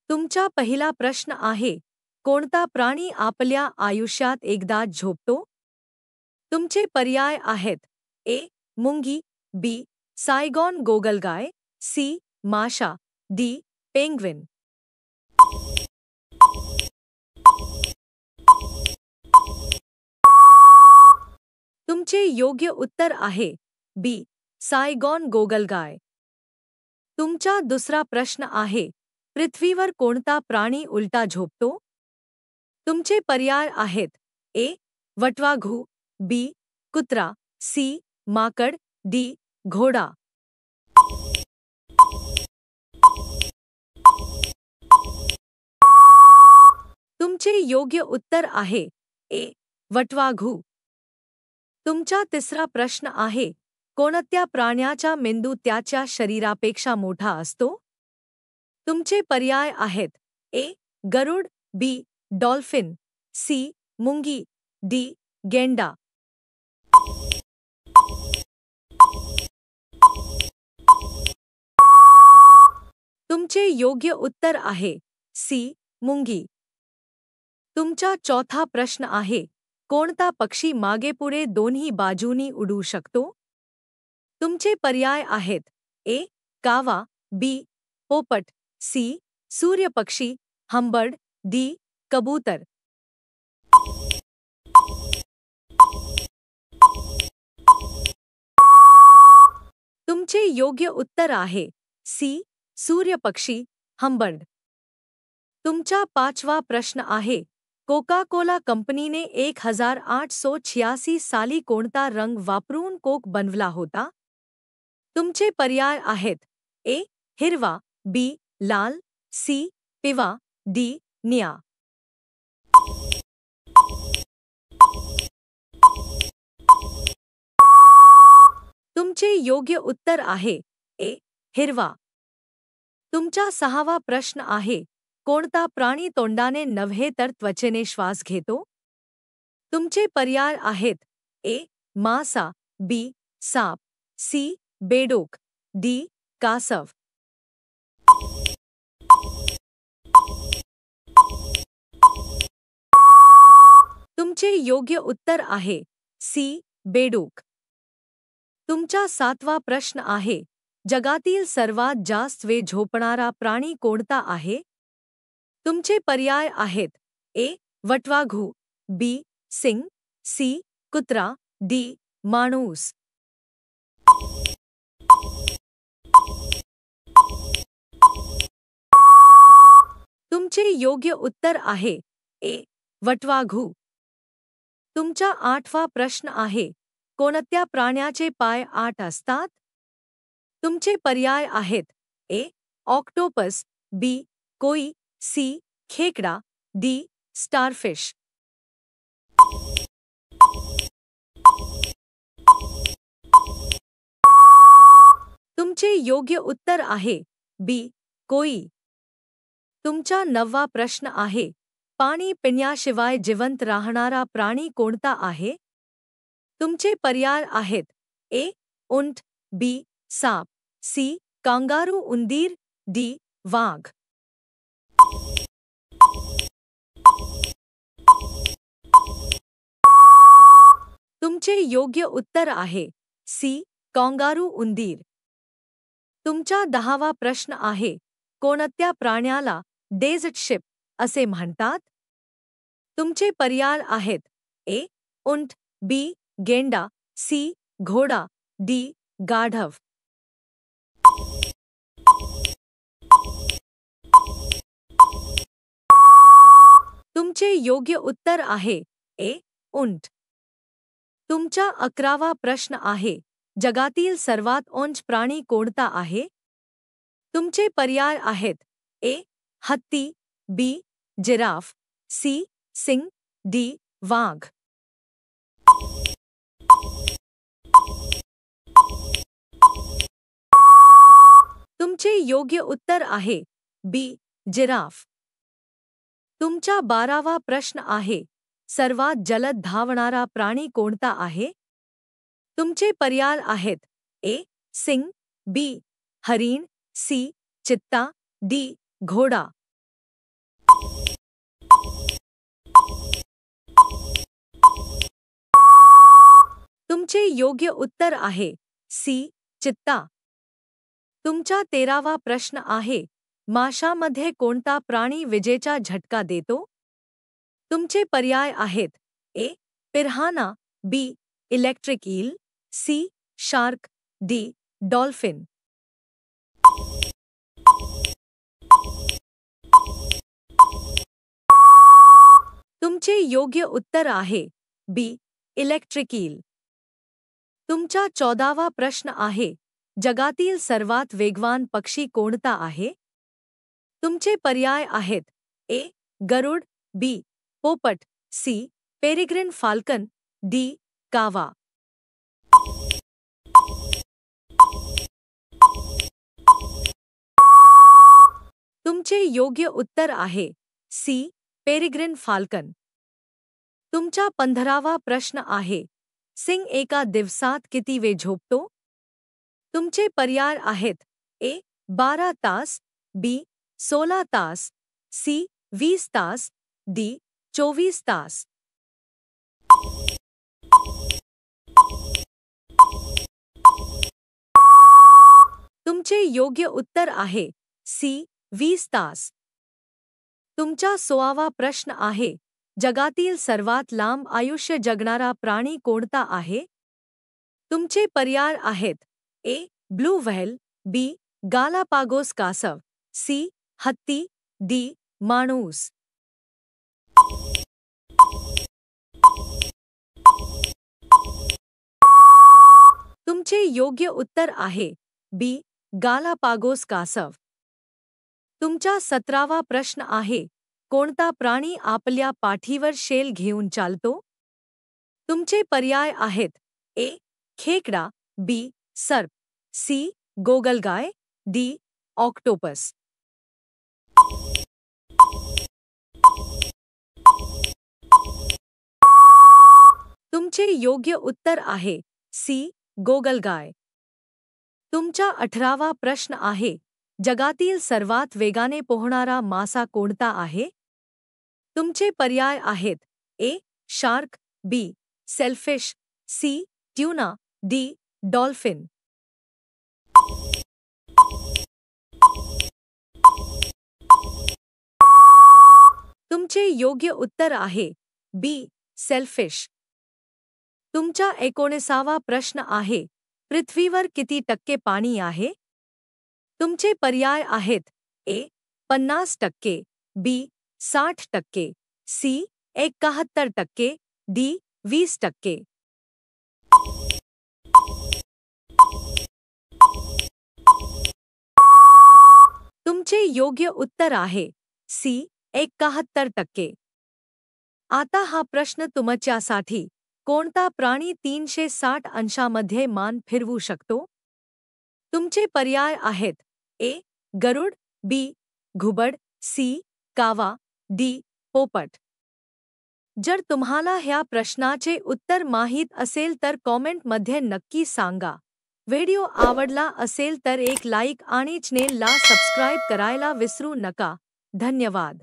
तुमचा पहिला प्रश्न आहे, कोणता प्राणी आपल्या आयुष्यात एकदा झोपतो? तुमचे पर्याय आहेत: ए. मुंगी, बी. सायगॉन गोगलगाय, सी. माशा, डी. पेंग्विन. तुमचे योग्य उत्तर आहे बी. सायगॉन गोगलगाय. तुमचा दुसरा प्रश्न आहे, पृथ्वीवर कोणता प्राणी उलटा झोपतो? तुमचे पर्याय आहेत: ए. वटवाघू, बी. कुत्रा, सी. माकड, डी. घोडा. तुमचे योग्य उत्तर आहे ए. वटवाघू. तुमचा तिसरा प्रश्न आहे, कोणत्या प्राण्याचा मेंदू त्याच्या शरीरापेक्षा मोठा असतो? तुमचे पर्याय आहेत: ए. गरुड, बी. Dolphin, C. मुंगी, डी. गेंडा. तुमचे योग्य उत्तर आहे सी. मुंगी. तुमचा चौथा प्रश्न आहे, कोणता पक्षी मागेपुढे दोन्ही बाजूनी उडू शकतो? तुमचे पर्याय आहेत: ए. कावा, बी. पोपट, सी. सूर्यपक्षी, हंबर्ड, डी. कबूतर. तुमचे योग्य उत्तर आहे सी. सूर्यपक्षी, हंबर्ड. तुमचा पाचवा प्रश्न आहे, कोका कोला कंपनीने 1886 साली कोणता रंग वापरून कोक बनवला होता? तुमचे पर्याय आहेत: ए. हिरवा, बी. लाल, सी. पिवळा, डी. निळा. तुमचे योग्य उत्तर आहे ए. हिरवा. तुमचा सहावा प्रश्न आहे, कोणता प्राणी तोंडाने नव्हे तर त्वचेने श्वास घेतो? तुमचे पर्याय आहेत: ए. मासा, बी. साप, सी. बेडूक, डी. कासव. तुमचे योग्य उत्तर आहे सी. बेडूक. तुमचा सातवा प्रश्न आहे, जगातील सर्वात जास्त वेळ झोपणारा प्राणी कोणता आहे? तुमचे पर्याय आहेत: ए. वटवाघू, बी. सिंह, सी. कुत्रा, डी. माणूस. तुमचे योग्य उत्तर आहे ए. वटवाघू. तुमचा आठवा प्रश्न आहे, कोणत्या प्राण्याचे पाय 8 असतात? तुमचे पर्याय आहेत: ए. ऑक्टोपस, बी. कोई, सी. खेकडा, डी. स्टारफिश. तुमचे योग्य उत्तर आहे बी. कोई. तुमचा नववा प्रश्न आहे, पाणी पिण्याशिवाय जिवंत राहणारा प्राणी कोणता आहे? तुमचे पर्याय आहेत: ए. उंट, बी. साप, सी. कांगारू उंदीर, डी. वाघ. तुमचे योग्य उत्तर आहे सी. कांगारू उंदीर. तुमचा 10वा प्रश्न आहे, कोणत्या प्राण्याला डेझर्ट शिप असे म्हणतात? तुमचे पर्याय आहेत: ए. उंट, बी. गेंडा, सी. घोडा, डी. गाढव. तुमचे योग्य उत्तर आहे ए. उंट. तुमचा 11वा प्रश्न आहे, जगातील सर्वात उंच प्राणी कोणता आहे? तुमचे पर्याय आहेत: ए. हत्ती, बी. Giraffe, C. सिंह, डी. वाघ. तुमचे योग्य उत्तर आहे बी. जिराफ. तुमचा 12वा प्रश्न आहे, सर्वात जलद धावणारा प्राणी कोणता आहे? तुमचे पर्याय आहेत: ए. सिंह, बी. हरिण, सी. चित्ता, डी. घोडा. तुमचे योग्य उत्तर आहे सी चित्ता. तुमचा 13वा प्रश्न आहे माशामध्ये कोणता प्राणी विजेचा झटका देतो? तुमचे पर्याय आहेत A piranha, B electric eel, C shark, D dolphin. तुमचे योग्य उत्तर आहे बी इलेक्ट्रिक ईल. तुमचा 14वा प्रश्न आहे जगातील सर्वात वेगवान पक्षी कोणता आहे? तुमचे पर्याय आहेत ए गरुड, बी पोपट, सी पेरिग्रिन फाल्कन, डी कावा. तुमचे योग्य उत्तर आहे सी पेरिग्रिन फाल्कन. तुमचा 15वा प्रश्न आहे सिंग एका दिवसात किती वेळ झोपतो? तुमचे पर्याय आहेत ए 12 तास, बी 16 तास, सी 20 तास, डी 24 तास. तुमचे योग्य उत्तर आहे सी 20 तास. तुमचा 16वा प्रश्न आहे जगातील सर्वात लांब आयुष्य जगणारा प्राणी कोणता आहे? तुमचे पर्याय आहेत ए ब्लू व्हेल, बी गालापागोस कासव, सी हत्ती, डी माणूस. तुमचे योग्य उत्तर आहे बी गालापागोस कासव. तुमचा 17वा प्रश्न आहे कोणता प्राणी आपल्या पाठीवर शेल घेऊन चालतो? तुमचे पर्याय आहेत ए खेकडा, बी सर्प, सी गोगलगाय, डी ऑक्टोपस. तुमचे योग्य उत्तर आहे सी गोगलगाय. तुमचा 18वा प्रश्न आहे जगातील सर्वात वेगाने पोहणारा मासा कोणता आहे? तुमचे पर्याय आहेत A shark, B sailfish, C tuna, D dolphin. तुमचे योग्य उत्तर आहे बी सेलफिश. तुमचा 19वा प्रश्न आहे पृथ्वीवर किती टक्के पाणी आहे? तुमचे पर्याय आहेत ए 50%, बी 60%, सी 71%, डी 20%. तुमचे योग्य उत्तर आहे सी 71%. आता हा प्रश्न तुमच्यासाठी कोणता प्राणी 360 अंशामध्ये मान फिरवू शकतो? तुमचे पर्याय आहेत ए गरुड, बी घुबड, सी कावा, डी पोपट. जर तुम्हाला ह्या प्रश्नाचे उत्तर माहीत असेल तर कॉमेंटमध्ये नक्की सांगा. व्हिडिओ आवडला असेल तर एक लाईक आणि चॅनेलला सबस्क्राईब करायला विसरू नका. धन्यवाद.